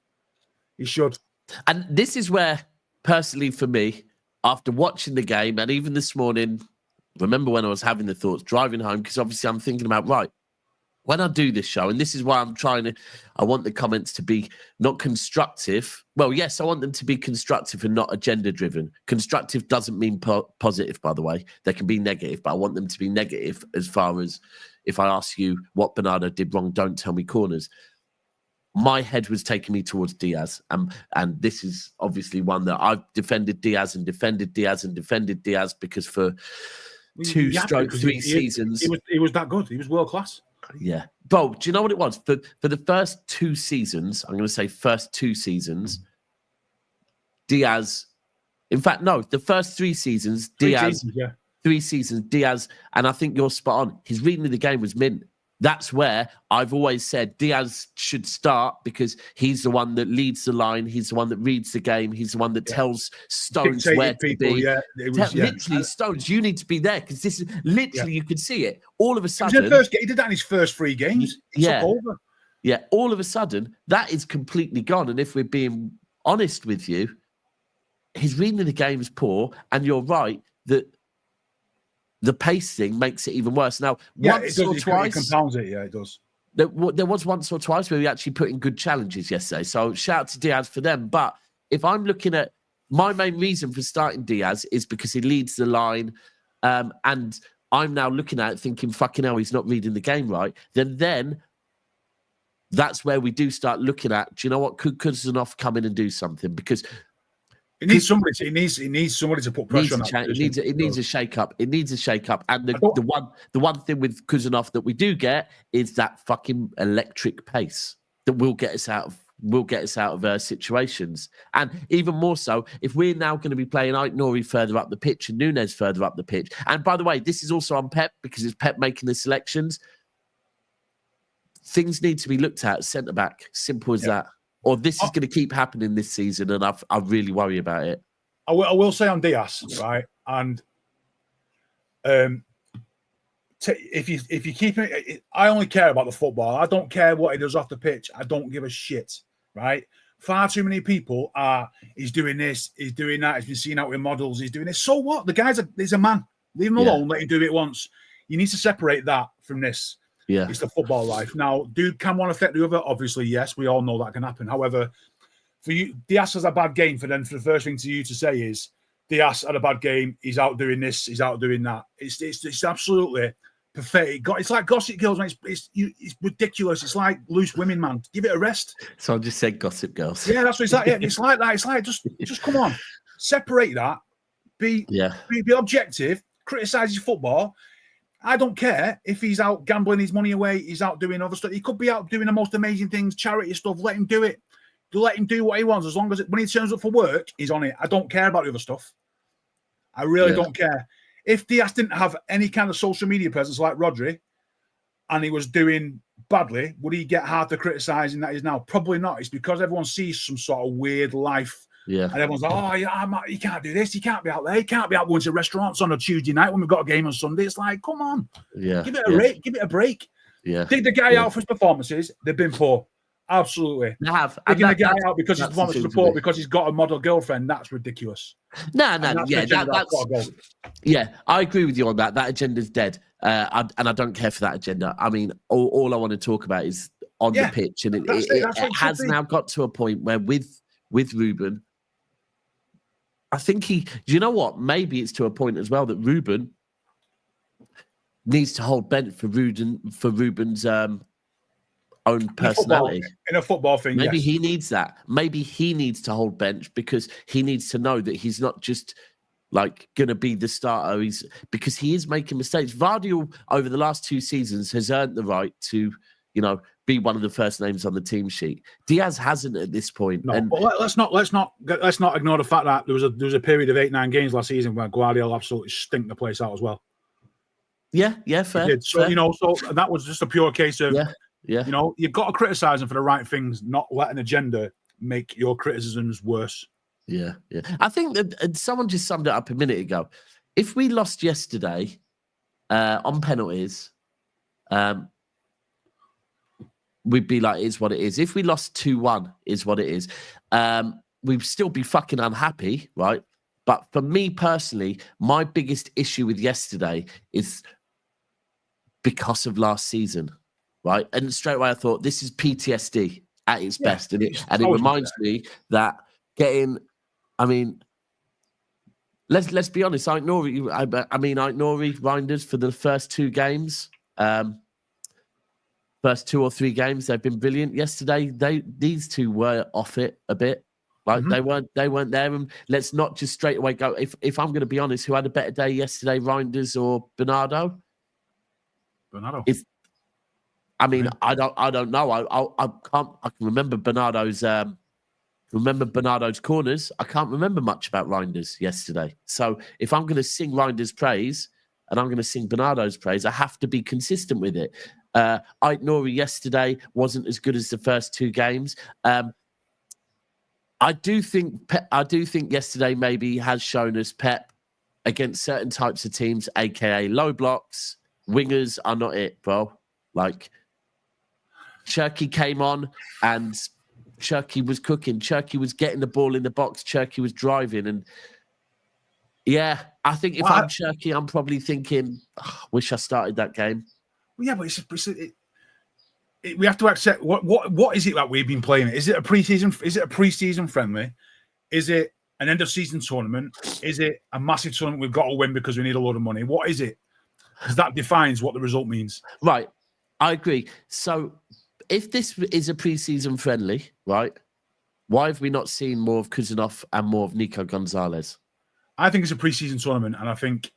He should. And this is where, personally, for me, after watching the game and even this morning, remember when I was having the thoughts driving home, because obviously I'm thinking about, right, when I do this show, and this is why I want the comments to be not constructive. Well, yes, I want them to be constructive and not agenda driven. Constructive doesn't mean positive, by the way. They can be negative, but I want them to be negative as far as if I ask you what Bernardo did wrong, don't tell me corners. My head was taking me towards Diaz. And this is obviously one that I've defended Diaz because for 2-3 seasons. He was that good. He was world class. Yeah. Bro, do you know what it was? For the first 2 seasons, I'm going to say first 2 seasons, Diaz, in fact, no, the first 3 seasons, Diaz, 3 seasons, Diaz, and I think you're spot on. His reading of the game was mint. That's where I've always said Diaz should start because he's the one that leads the line. He's the one that reads the game. He's the one that tells Stones where to be. Literally, Stones, you need to be there because this is literally, you can see it. All of a sudden. He did that in his first 3 games. He took over. Yeah, all of a sudden, that is completely gone. And if we're being honest with you, his reading of the game is poor. And you're right that the pace thing makes it even worse. Now, once or twice, it compounds it. Yeah, it does. There was once or twice where we actually put in good challenges yesterday. So shout out to Diaz for them. But if I'm looking at my main reason for starting Diaz is because he leads the line, and I'm now looking at it thinking, fucking hell, he's not reading the game right. Then that's where we do start looking at, do you know what? Could Kuznetsov come in and do something? Because He needs somebody to put pressure on that. It needs a shake up. It needs a shake up. And the one thing with Kuznetsov that we do get is that fucking electric pace that will get us out of situations. And even more so, if we're now going to be playing Ait Nouri further up the pitch and Nunez further up the pitch. And by the way, this is also on Pep because it's Pep making the selections. Things need to be looked at centre back. Simple as that. Or this is going to keep happening this season, and I really worry about it. I will say on Diaz, right? And if you keep it, I only care about the football. I don't care what he does off the pitch. I don't give a shit, right? Far too many people he's doing this, he's doing that, he's been seen out with models, he's doing this. So what? The he's a man. Leave him alone, let him do it once. You need to separate that from this. Yeah, it's the football life. Now, can one affect the other? Obviously, yes. We all know that can happen. However, for you, Diaz has a bad game. For the first thing to you to say is Diaz had a bad game. He's out doing this. He's out doing that. It's absolutely pathetic. It's like Gossip Girls. Man. It's ridiculous. It's like loose women, man. Give it a rest. So I just said Gossip Girls. Yeah, that's what it's like. Yeah, it's like that. It's like just come on, separate that. Be objective. Criticize his football. I don't care if he's out gambling his money away. He's out doing other stuff. He could be out doing the most amazing things, charity stuff. Let him do it. Let him do what he wants. As long as when he turns up for work, he's on it. I don't care about the other stuff. I really don't care. If Diaz didn't have any kind of social media presence like Rodri, and he was doing badly, would he get harder criticising that he's now? Probably not. It's because everyone sees some sort of weird life. Yeah. And everyone's like, oh, yeah, you can't do this. You can't be out there. You can't be out going to restaurants on a Tuesday night when we've got a game on Sunday. It's like, come on. Yeah. Give it a break. Yeah. Dig the guy out for his performances. They've been poor. Absolutely. They have. Digging the guy out because he's performance support because he's got a model girlfriend. That's ridiculous. No. Yeah, I agree with you on that. That agenda's dead. And I don't care for that agenda. I mean, all I want to talk about is on the pitch. And it has now got to a point where with Ruben, I think do you know what? Maybe it's to a point as well that Ruben needs to hold bent for Ruben's own personality. In a football thing, maybe yes. he needs that. Maybe he needs to hold bench because he needs to know that he's not just like going to be the starter. Because he is making mistakes. Vardy over the last 2 seasons has earned the right to, be one of the first names on the team sheet. Diaz hasn't at this point. No, but let's not ignore the fact that there was a period of 8-9 games last season where Guardiola absolutely stinked the place out as well. Yeah, fair. He did. So fair. so that was just a pure case of yeah. You've got to criticize him for the right things, not let an agenda make your criticisms worse. Yeah. I think that someone just summed it up a minute ago. If we lost yesterday on penalties, we'd be like, it's what it is. If we lost 2-1, is what it is. We'd still be fucking unhappy, right? But for me personally, my biggest issue with yesterday is because of last season, right? And straight away I thought, this is PTSD at its best. And it reminds me that let's be honest, Ait Nouri, Ait Nouri, Reijnders for the first 2 games, first 2 or 3 games, they've been brilliant. Yesterday, these 2 were off it a bit. Like they weren't there. And let's not just straight away go. If I'm going to be honest, who had a better day yesterday, Reijnders or Bernardo? Bernardo. I don't know. I can remember Bernardo's corners. I can't remember much about Reijnders yesterday. So if I'm going to sing Reijnders' praise and I'm going to sing Bernardo's praise, I have to be consistent with it. Ait Nouri yesterday wasn't as good as the first 2 games. I do think yesterday maybe has shown us Pep against certain types of teams, aka low blocks, wingers are not it, bro. Like Cherki came on and Cherki was cooking. Cherki was getting the ball in the box. Cherki was driving, and I think if I'm Cherki, I'm probably thinking, wish I started that game. Yeah, but we have to accept what is it that we've been playing? Is it a preseason? Is it a preseason friendly? Is it an end of season tournament? Is it a massive tournament we've got to win because we need a lot of money? What is it? Because that defines what the result means. Right, I agree. So if this is a preseason friendly, right, why have we not seen more of Kuzanov and more of Nico Gonzalez? I think it's a preseason tournament, and I think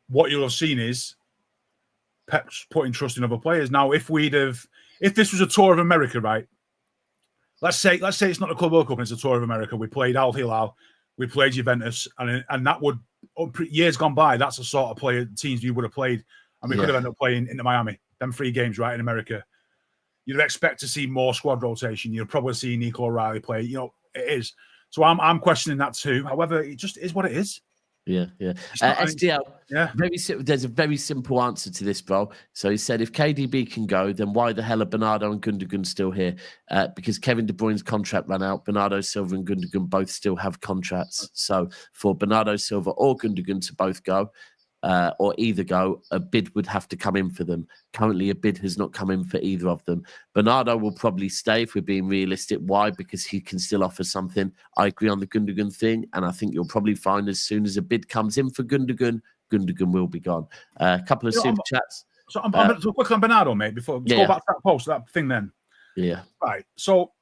what you'll have seen is Pep's putting trust in other players. Now, if this was a tour of America, right? Let's say it's not a Club World Cup, it's a tour of America. We played Al Hilal, we played Juventus, and that would years gone by. That's the sort of teams we would have played, and we could have ended up playing into Miami. Them 3 games, right, in America. You'd expect to see more squad rotation. You'd probably see Nico O'Reilly play. It is. So I'm questioning that too. However, it just is what it is. Yeah. STL. Yeah. There's a very simple answer to this, bro. So he said, if KDB can go, then why the hell are Bernardo and Gundogan still here? Because Kevin De Bruyne's contract ran out. Bernardo Silva and Gundogan both still have contracts. So for Bernardo Silva or Gundogan to both go, or either go, a bid would have to come in for them. Currently, a bid has not come in for either of them. Bernardo will probably stay if we're being realistic. Why? Because he can still offer something. I agree on the Gundogan thing, and I think you'll probably find as soon as a bid comes in for Gundogan, Gundogan will be gone. A couple of super chats. So I'm quick on Bernardo, mate, before go back to that post, that thing then. Yeah. Right. So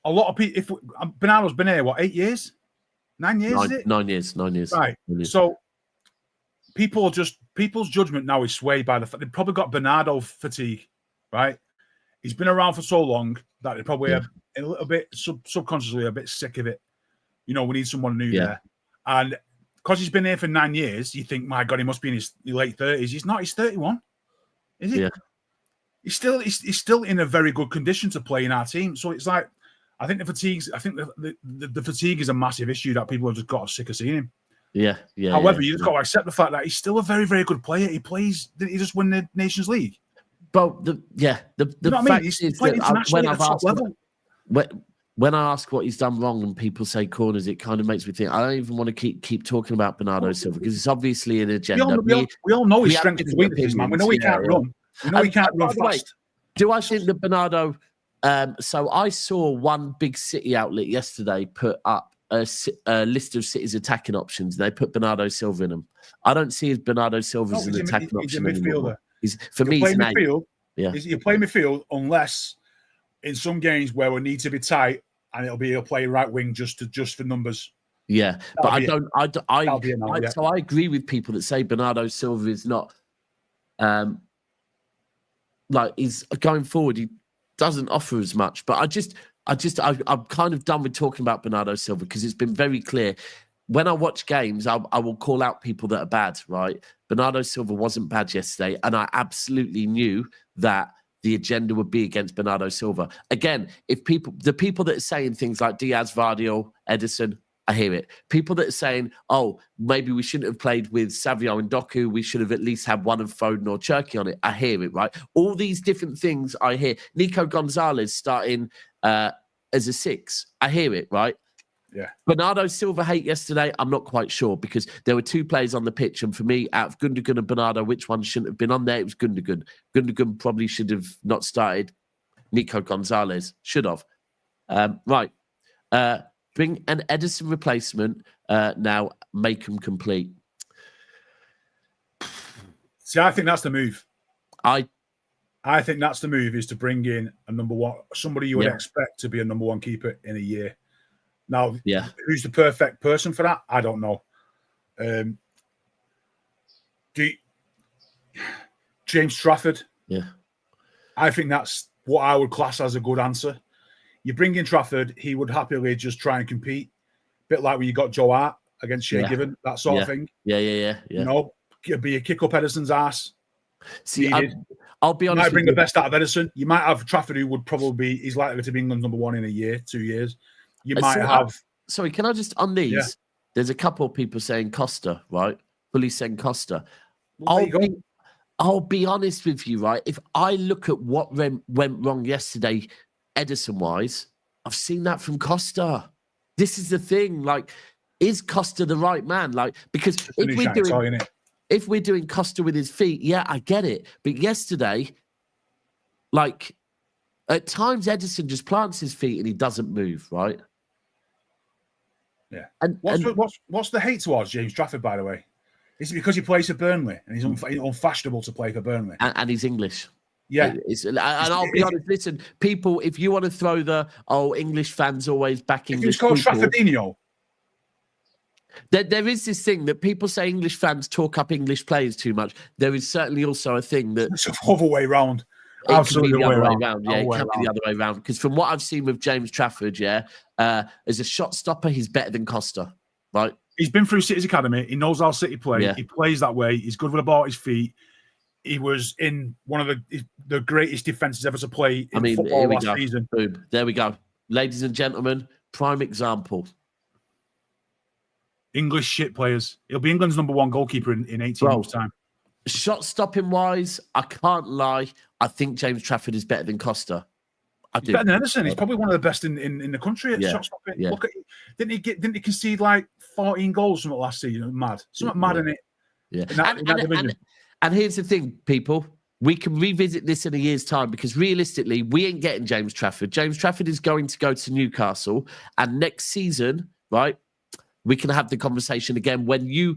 a lot of people, Bernardo's been here, 8 years? 9 years, is it? 9 years. Right. 9 years. So people's judgment now is swayed by the fact they've probably got Bernardo fatigue, right? He's been around for so long that they probably are a little bit subconsciously a bit sick of it. We need someone new there. And because he's been here for 9 years, you think, my God, he must be in his late 30s. He's not. He's 31. Is he? Yeah. He's still in a very good condition to play in our team. So it's like, I think the fatigue is a massive issue that people have just got sick of seeing him. Yeah. However, you've got to accept the fact that he's still a very, very good player. He plays. Didn't he just win the Nations League? But the fact is that when I ask what he's done wrong and people say corners, it kind of makes me think I don't even want to keep talking about Bernardo Silva because it's obviously an agenda. We all know his strengths and weaknesses, man. We know he can't run. We know he can't run fast. Do I think that Bernardo? So I saw one big City outlet yesterday put up a list of City's attacking options. They put Bernardo Silva in them. I don't see Bernardo Silva as an attacking option anymore. For me, he's an midfield. Yeah. You play midfield unless in some games where we need to be tight, and he'll play right wing just for numbers. Yeah, but So I agree with people that say Bernardo Silva is not like he's going forward. He doesn't offer as much. But I'm kind of done with talking about Bernardo Silva because it's been very clear. When I watch games, I will call out people that are bad, right? Bernardo Silva wasn't bad yesterday, and I absolutely knew that the agenda would be against Bernardo Silva. Again, the people that are saying things like Diaz, Vardy, Ederson, I hear it. People that are saying, oh, maybe we shouldn't have played with Savio and Doku. We should have at least had one of Foden or Cherki on it. I hear it, right? All these different things I hear. Nico Gonzalez starting as a 6. I hear it, right? Yeah. Bernardo Silva hate yesterday, I'm not quite sure because there were 2 players on the pitch. And for me, out of Gundogan and Bernardo, which one shouldn't have been on there? It was Gundogan. Gundogan probably should have not started. Nico Gonzalez should have. Right. Bring an Ederson replacement now, make them complete. See, I think that's the move. I think that's the move, is to bring in a number 1, somebody you would expect to be a number 1 keeper in a year. Now, who's the perfect person for that? I don't know. James Trafford. Yeah. I think that's what I would class as a good answer. You bring in Trafford, he would happily just try and compete. A bit like when you got Joe Hart against Shea Given, that sort of thing. Yeah. You know, be a kick up Ederson's ass. See, I'll be honest. You might bring the best out of Ederson. You might have Trafford, who would probably he's likely to be England's number 1 in a year, 2 years. You might have. Sorry, can I just on these? Yeah. There's a couple of people saying Costa, right? Fully saying Costa. Well, I'll be honest with you, right? If I look at what went wrong yesterday, Ederson-wise, I've seen that from Costa. This is the thing. Like, is Costa the right man? Like, because if we're doing Costa with his feet, yeah, I get it. But yesterday, like, at times Ederson just plants his feet and he doesn't move, right? Yeah. And what's the hate towards James Trafford, by the way? Is it because he plays for Burnley and he's unfashionable to play for Burnley? And he's English. Yeah. And I'll be honest, listen, people, if you want to throw English fans always back English people. It's called Traffordinho. There is this thing that people say English fans talk up English players too much. There is certainly also a thing that... It's the other way round. It can be the other way around. Yeah, it can be the other way around. Because from what I've seen with James Trafford, as a shot stopper, he's better than Costa, right? He's been through City's academy. He knows how City play. Yeah. He plays that way. He's good with the ball at his feet. He was in one of the greatest defenses ever to play in football last season. Boom. There we go. Ladies and gentlemen, prime example. English shit players. He'll be England's number 1 goalkeeper in 18 months' time. Shot stopping wise, I can't lie. I think James Trafford is better than Costa. He's better than Ederson. He's probably one of the best in the country at shot stopping. Yeah. Look at, didn't he concede like 14 goals from it last season? Mad. Something mad in it. Yeah. And here's the thing, people. We can revisit this in a year's time because realistically, we ain't getting James Trafford. James Trafford is going to go to Newcastle. And next season, right, we can have the conversation again when you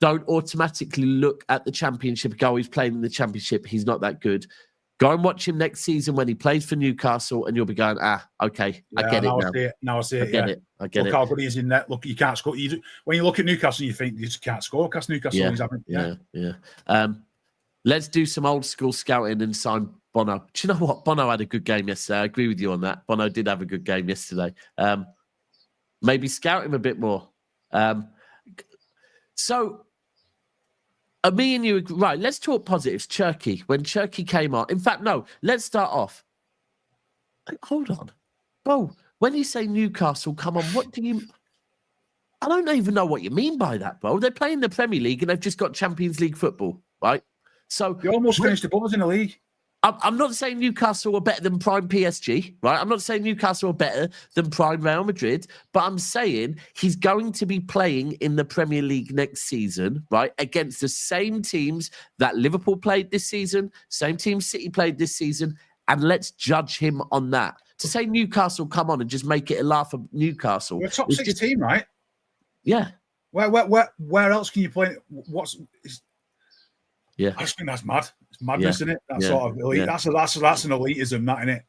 don't automatically look at the Championship and go, he's playing in the Championship, he's not that good. Go and watch him next season when he plays for Newcastle and you'll be going, okay, I get it now. Now I see it. I get it. Look how good he is in net. Look, you can't score. When you look at Newcastle, you think you just can't score. Because Newcastle, he's having, let's do some old school scouting and sign Bono. Do you know what? Bono had a good game yesterday. I agree with you on that. Bono did have a good game yesterday. Maybe scout him a bit more. So, me and you, right, let's talk positives. Cherki, when Cherki came on. In fact, no, let's start off. Hold on. Bro, when you say Newcastle, come on, what do you... I don't even know what you mean by that, bro. They're playing the Premier League and they've just got Champions League football, right? So they almost finished above us in the league. I'm not saying Newcastle are better than prime PSG, right? I'm not saying Newcastle are better than prime Real Madrid, but I'm saying he's going to be playing in the Premier League next season, right? Against the same teams that Liverpool played this season, same team City played this season, and let's judge him on that. To say Newcastle come on and just make it a laugh of Newcastle. We're a top 6 team, right? Yeah. Where else can you play? Yeah. I just think that's mad. It's madness, isn't it? That Yeah. sort of elite. Yeah. That's an elitism, that, innit?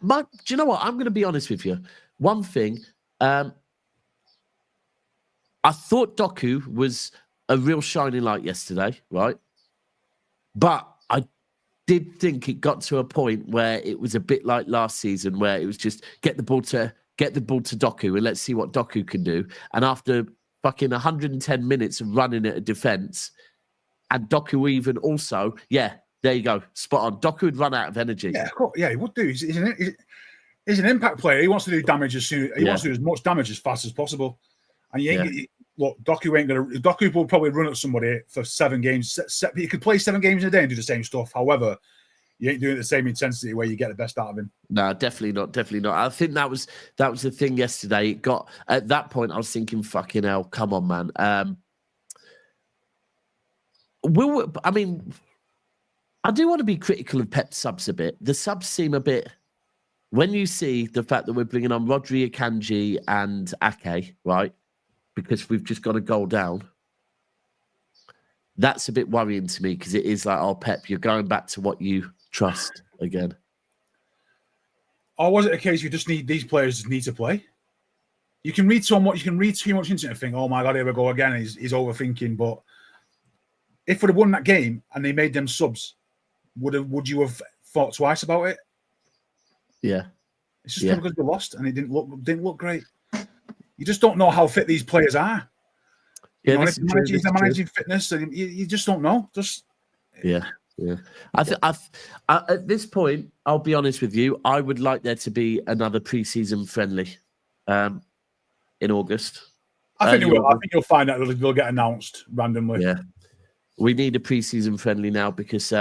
Do you know what? I'm going to be honest with you. One thing, I thought Doku was a real shining light yesterday, right? But I did think it got to a point where it was a bit like last season, where it was just get the ball to Doku and let's see what Doku can do. And after fucking 110 minutes of running at a defence, and Doku even also, there you go, spot on. Doku would run out of energy. Yeah, he would do. He's an impact player. He wants to do damage as soon. He wants to do as much damage as fast as possible. And look, Doku ain't gonna. Doku will probably run at somebody for 7 games. He could play 7 games in a day and do the same stuff. However, you ain't doing it the same intensity where you get the best out of him. No, definitely not. Definitely not. I think that was the thing yesterday. It got at that point. I was thinking, fucking hell, come on, man. I do want to be critical of Pep's subs a bit. The subs seem a bit. When you see the fact that we're bringing on Rodri, Akanji, and Ake, right? Because we've just got a goal down. That's a bit worrying to me because it is like, oh, Pep, you're going back to what you trust again. Or was it a case you just need these players need to play? You can read too much into it and think, oh my God, here we go again. He's overthinking. But if we'd have won that game and they made them subs, would you have thought twice about it? Yeah. It's just because we lost and it didn't look great. You just don't know how fit these players are. Yeah, they're managing fitness, and you just don't know. Yeah. At this point, I'll be honest with you. I would like there to be another pre-season friendly in August. I think I think you'll find out they'll get announced randomly. Yeah, we need a pre-season friendly now because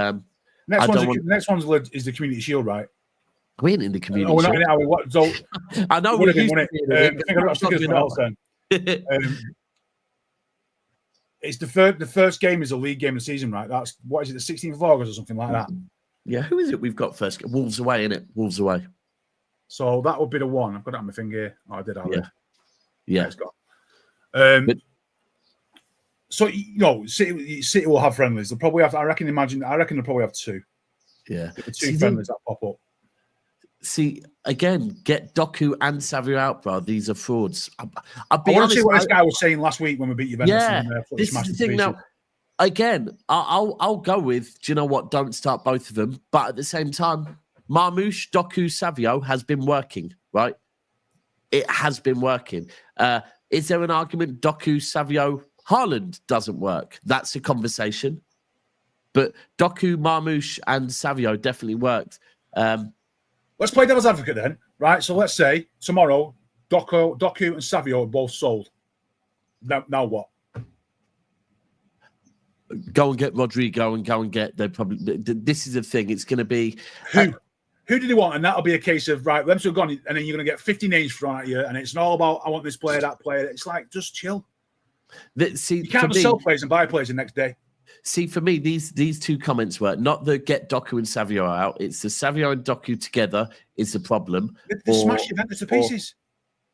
next one's is the Community Shield, right? We ain't in the Community Shield. Shield. We're not in it. So I know we're used to it. I got something else then. It's the first game is a league game of the season, right? That's what is it, the 16th of August or something like that? Yeah, who is it we've got first? Wolves away, innit? Wolves away. So that would be the one. I've got it on my finger here. Oh, I did have it. Yeah. It's got. So City will have friendlies. They'll probably have. I reckon they'll probably have 2. Yeah, the 2 friendlies that pop up. See, again, get Doku and Savio out, bro. These are frauds. I want to see what this guy was saying last week when we beat Juventus. Yeah, this is the thing now. Again, I'll go with, do you know what? Don't start both of them. But at the same time, Marmoush, Doku, Savio has been working, right? It has been working. Is there an argument Doku, Savio, Haaland doesn't work? That's a conversation. But Doku, Marmoush, and Savio definitely worked. Let's play devil's advocate then, right? So let's say tomorrow, Doku and Savio are both sold. Now what? Go and get Rodrigo and go and get. They probably. This is the thing. It's going to be who do they want, and that'll be a case of right. Them two are gone, and then you're going to get 50 names thrown at you, and it's all about I want this player, that player. It's like just chill. See, you can't just sell players and buy players the next day. See, for me, these 2 comments were not the get Doku and Savio out. It's the Savio and Doku together is the problem. They smash Juventus to pieces.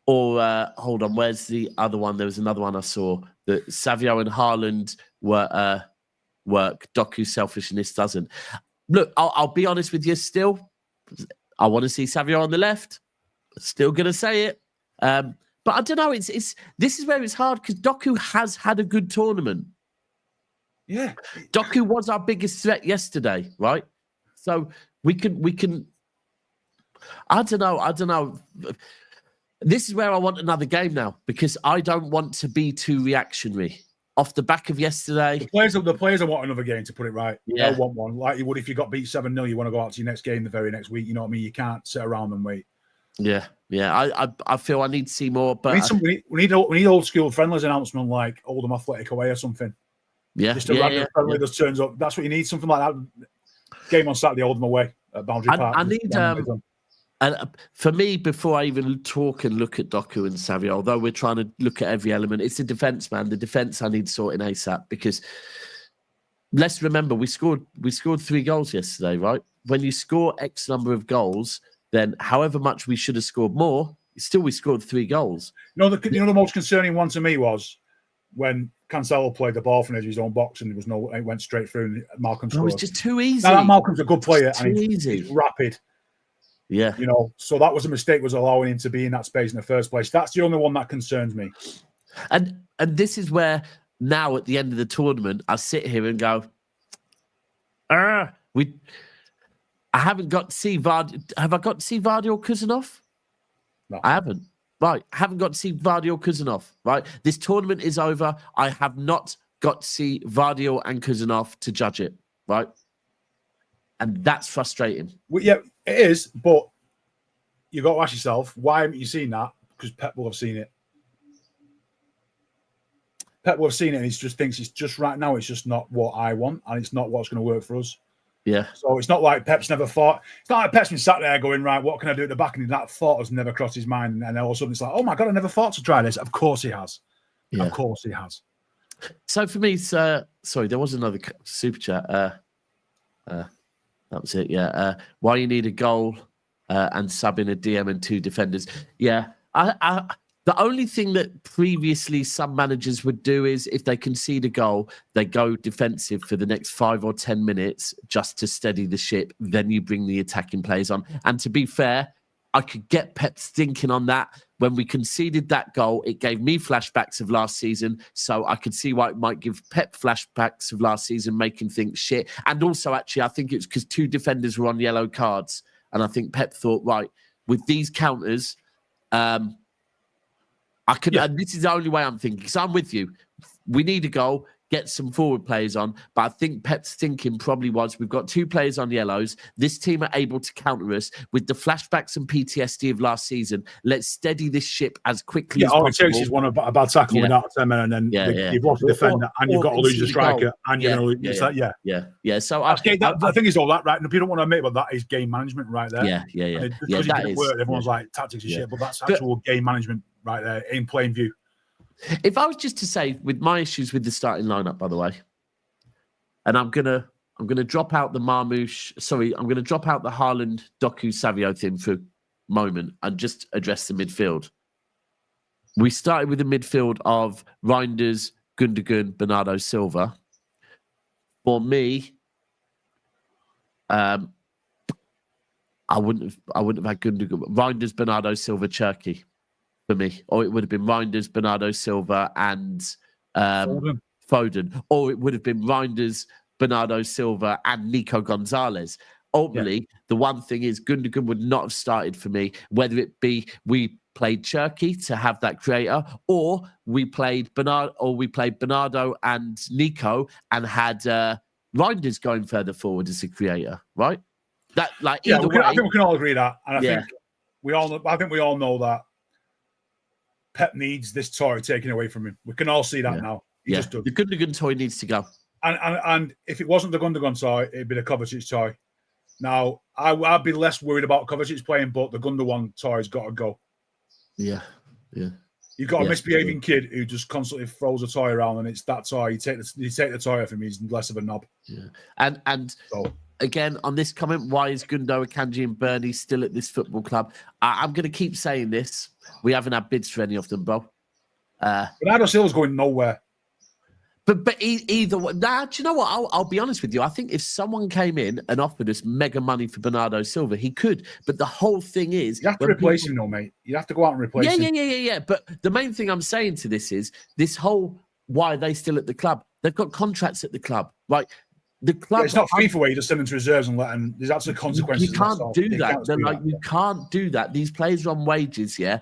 Or hold on, where's the other one? There was another one I saw that Savio and Haaland were work. Doku selfishness doesn't. Look, I'll be honest with you. Still, I want to see Savio on the left. Still gonna say it. But I don't know. It's this is where it's hard because Doku has had a good tournament. Yeah, Doku was our biggest threat yesterday, right? So we can. I don't know. This is where I want another game now because I don't want to be too reactionary. Off the back of yesterday, the players want another game, to put it right. Yeah. They'll want one, like you would if you got beat 7-0. You want to go out to your next game the very next week. You know what I mean? You can't sit around and wait. Yeah. I feel I need to see more, but we need old school friendlies announcement like Oldham Athletic away or something. Yeah, just a random friendly that turns up. That's what you need. Something like that. Game on Saturday, Oldham away at Boundary Park. I need and for me, before I even talk and look at Doku and Savio, although we're trying to look at every element, it's the defense, man. The defense I need sorting ASAP because let's remember we scored 3 goals yesterday, right? When you score X number of goals, then however much we should have scored more, still we scored 3 goals. The most concerning one to me was when Cancelo played the ball from his own box and there was no, it went straight through and Malcolm scored. It's just too easy. Now that Malcolm's a good player and easy. He's rapid. Yeah. You know, so that was a mistake, was allowing him to be in that space in the first place. That's the only one that concerns me. And this is where now at the end of the tournament, I sit here and go, I haven't got to see Vardy. Have I got to see Vardy or Kuzanov? No. I haven't. Right. I haven't got to see Vardy or Kuzanov. Right. This tournament is over. I have not got to see Vardy and Kuzanov to judge it. Right. And that's frustrating. Well, yeah, it is. But you got to ask yourself, why haven't you seen that? Because Pep will have seen it. Pep will have seen it and he just thinks it's just right now, it's just not what I want and it's not what's going to work for us. Yeah. So it's not like Pep's never thought. It's not like Pep's been sat there going, right, what can I do at the back? And that thought has never crossed his mind. And all of a sudden it's like, oh my God, I never thought to try this. Of course he has. Yeah. Of course he has. So for me, sorry, there was another super chat. That was it. Yeah. Why you need a goal and sub in a DM and 2 defenders. Yeah. The only thing that previously some managers would do is if they concede a goal, they go defensive for the next 5 or 10 minutes just to steady the ship. Then you bring the attacking players on. And to be fair, I could get Pep's thinking on that. When we conceded that goal, it gave me flashbacks of last season. So I could see why it might give Pep flashbacks of last season, making things shit. And also, actually, I think it's because 2 defenders were on yellow cards. And I think Pep thought, right, with these counters, I could, and this is the only way I'm thinking. So I'm with you. We need a goal, get some forward players on. But I think Pep's thinking probably was, we've got 2 players on yellows. This team are able to counter us with the flashbacks and PTSD of last season. Let's steady this ship as quickly as possible. All it takes is one a bad tackle without 10 minutes, and then you've lost a defender, and you've got to lose the striker, and you're going to lose. Yeah. So I think it's all that, right? And if you don't want to admit about that, is game management right there. Yeah. Because it didn't work, everyone's like tactics and shit, but that's actual game management right there in plain view. If I was just to say, with my issues with the starting lineup, by the way, and I'm gonna drop out the Marmoush. Sorry, I'm gonna drop out the Haaland, Doku, Savio thing for a moment and just address the midfield. We started with a midfield of Reijnders, Gundogan, Bernardo Silva. For me, I wouldn't have had Gundogan. Reijnders, Bernardo Silva, Cherki. For me, or it would have been Reijnders, Bernardo Silva, and Foden, or it would have been Reijnders, Bernardo Silva, and Nico Gonzalez. Ultimately, the one thing is Gundogan would not have started for me, whether it be we played Cherki to have that creator, or we played Bernardo and Nico and had Reijnders going further forward as a creator, right? That I think we can all agree that, and I think we all know that. Pep needs this toy taken away from him. We can all see that now. He just does. The Gundogan toy needs to go. And if it wasn't the Gundogan toy, it'd be the Kovacic toy. Now, I'd be less worried about Kovacic playing, but the Gundogan toy's got to go. Yeah. You've got a misbehaving kid who just constantly throws a toy around, and it's that toy. You take the toy off him, he's less of a knob. Yeah. And again, on this comment, why is Gundo, Akanji, and Bernie still at this football club? I'm going to keep saying this. We haven't had bids for any of them, bro. Bernardo Silva's going nowhere. But either way, do you know what? I'll be honest with you. I think if someone came in and offered us mega money for Bernardo Silva, he could. But the whole thing is, you have to replace him, though, mate. You have to go out and replace him. Yeah. But the main thing I'm saying to this is this whole why are they still at the club? They've got contracts at the club, right? The club. It's not FIFA where you just send them to reserves and let them. There's actually consequences. You can't do that. You can't do that. These players are on wages, yeah.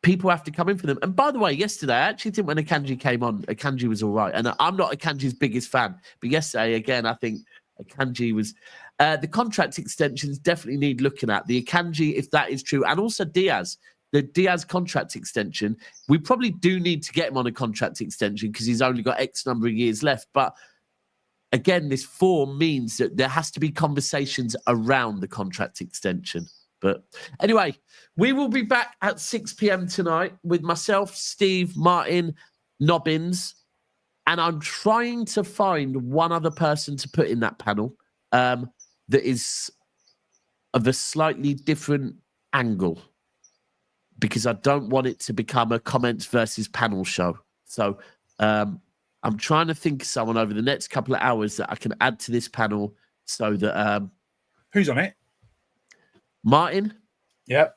People have to come in for them. And by the way, yesterday, I actually think when Akanji came on, Akanji was all right. And I'm not Akanji's biggest fan. But yesterday, again, I think Akanji was... the contract extensions definitely need looking at. The Akanji, if that is true. And also Diaz. The Diaz contract extension, we probably do need to get him on a contract extension because he's only got X number of years left. But again, this form means that there has to be conversations around the contract extension. But anyway, we will be back at 6 p.m. tonight with myself, Steve, Martin, Nobbins, and I'm trying to find one other person to put in that panel that is of a slightly different angle because I don't want it to become a comments versus panel show. So I'm trying to think of someone over the next couple of hours that I can add to this panel so that who's on it? Martin. Yep.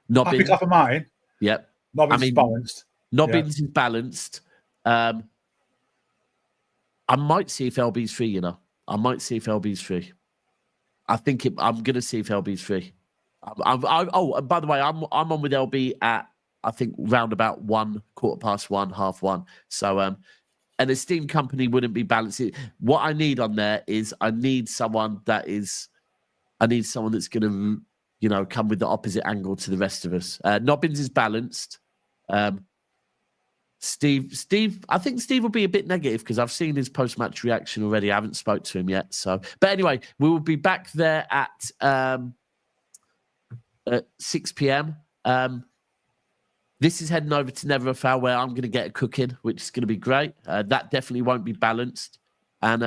Nobbins. Happy clap of Martin. Yep. Nobbins is balanced. Nobbins is balanced. I might see if LB's free, you know. I might see if LB's free. I'm going to see if LB's free. Oh, and by the way, I'm on with LB at, I think, round about 1, 1:15, 1:30. So, an esteemed company wouldn't be balanced. What I need on there is I need someone that's going to, you know, come with the opposite angle to the rest of us. Nobbins is balanced. Steve, I think Steve will be a bit negative because I've seen his post-match reaction already. I haven't spoke to him yet. So, but anyway, we will be back there at 6 p.m. This is heading over to Never a Foul, where I'm going to get a cooking, which is going to be great. That definitely won't be balanced. And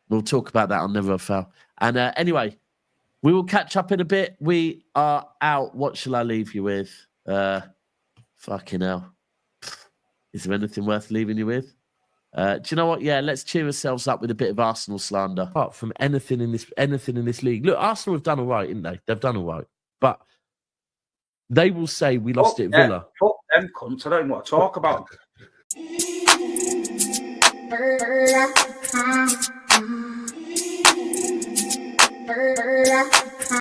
we'll talk about that on Never a Foul. And anyway, we will catch up in a bit. We are out. What shall I leave you with? Fucking hell. Is there anything worth leaving you with? Do you know what? Yeah, let's cheer ourselves up with a bit of Arsenal slander. Apart from anything in this league. Look, Arsenal have done all right, didn't they? They've done all right. But they will say we lost it at Villa. Fuck them cunts. I don't know what to talk about.